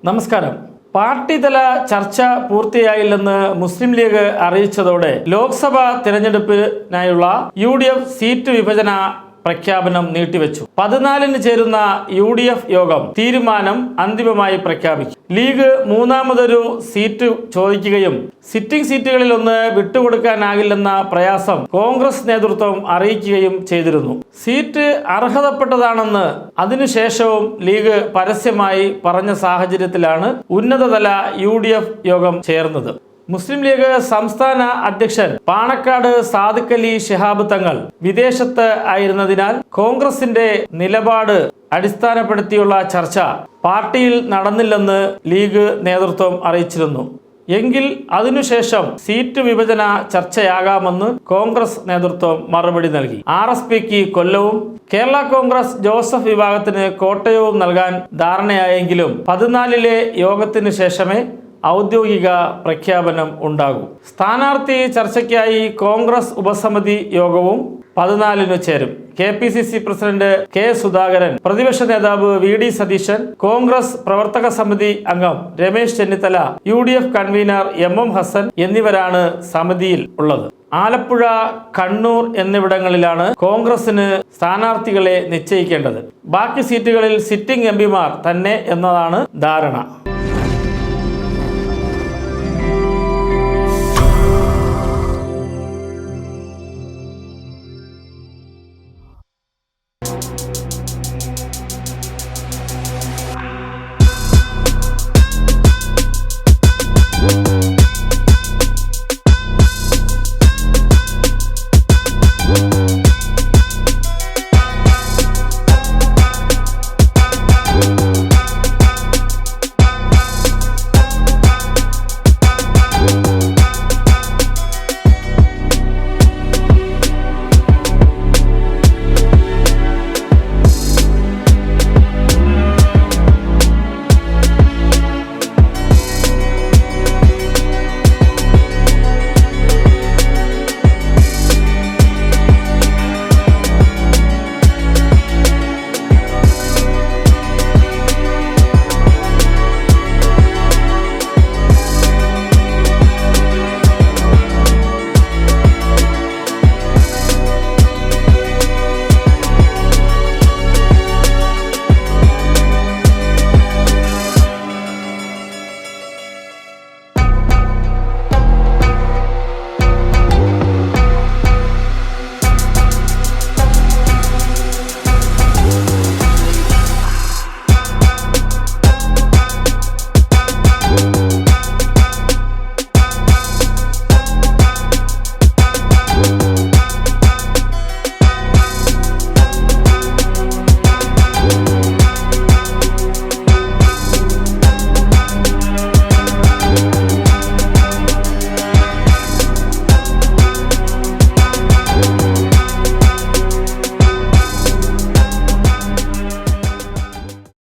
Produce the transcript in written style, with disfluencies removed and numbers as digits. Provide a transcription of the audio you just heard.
നമസ്കാരം. പാർട്ടിതല ചർച്ച പൂർത്തിയായില്ലെന്ന് മുസ്ലിം league അറിയിച്ചതോടെ Lok Sabha തിരഞ്ഞെടുപ്പിനായുള്ള UDF seat വിഭജന പ്രഖ്യാപനം നീട്ടിവെച്ചു. 14-ന് ചേരുന്ന UDF യോഗം തീരുമാനം അന്തിമമായി പ്രഖ്യാപിക്കും. ലീഗ് മൂന്നാമതൊരു സീറ്റ് ചോദിക്കുകയും സിറ്റിംഗ് സീറ്റുകളിൽ ഒന്ന് വിട്ടുകൊടുക്കാനാകില്ലെന്ന പ്രയാസം കോൺഗ്രസ് നേതൃത്വം അറിയിക്കുകയും ചെയ്തിരുന്നു. സീറ്റ് അർഹതപ്പെട്ടതാണെന്ന് അതിനുശേഷവും ലീഗ് പരസ്യമായി പറഞ്ഞ സാഹചര്യത്തിലാണ് ഉന്നതതല UDF യോഗം ചേർന്നത്. മുസ്ലിം ലീഗ് സംസ്ഥാന അധ്യക്ഷൻ പാണക്കാട് സാദിഖ് അലി ശിഹാബ് തങ്ങൾ വിദേശത്ത് ആയിരുന്നതിനാൽ കോൺഗ്രസിന്റെ നിലപാട് അടിസ്ഥാനപ്പെടുത്തിയുള്ള ചർച്ച പാർട്ടിയിൽ നടന്നില്ലെന്ന് ലീഗ് നേതൃത്വം അറിയിച്ചിരുന്നു. എങ്കിൽ അതിനുശേഷം സീറ്റ് വിഭജന ചർച്ചയാകാമെന്ന് കോൺഗ്രസ് നേതൃത്വം മറുപടി നൽകി. RSPക്ക് കൊല്ലവും കേരള കോൺഗ്രസ് ജോസഫ് വിഭാഗത്തിന് കോട്ടയവും നൽകാൻ ധാരണയായെങ്കിലും 14-ലെ യോഗത്തിന് ശേഷമേ ഔദ്യോഗിക പ്രഖ്യാപനം ഉണ്ടാകും. സ്ഥാനാർത്ഥി ചർച്ചയ്ക്കായി കോൺഗ്രസ് ഉപസമിതി യോഗവും 14-ന് ചേരും. KPCC പ്രസിഡന്റ് K സുധാകരൻ, പ്രതിപക്ഷ നേതാവ് VD സതീശൻ, കോൺഗ്രസ് പ്രവർത്തക സമിതി അംഗം Ramesh Chennithala, UDF convener MM Hassan എന്നിവരാണ് സമിതിയിൽ ഉള്ളത്. ആലപ്പുഴ, കണ്ണൂർ എന്നിവിടങ്ങളിലാണ് കോൺഗ്രസിന് സ്ഥാനാർത്ഥികളെ നിശ്ചയിക്കേണ്ടത്. ബാക്കി സീറ്റുകളിൽ സിറ്റിംഗ് MPമാർ തന്നെ എന്നതാണ് ധാരണ.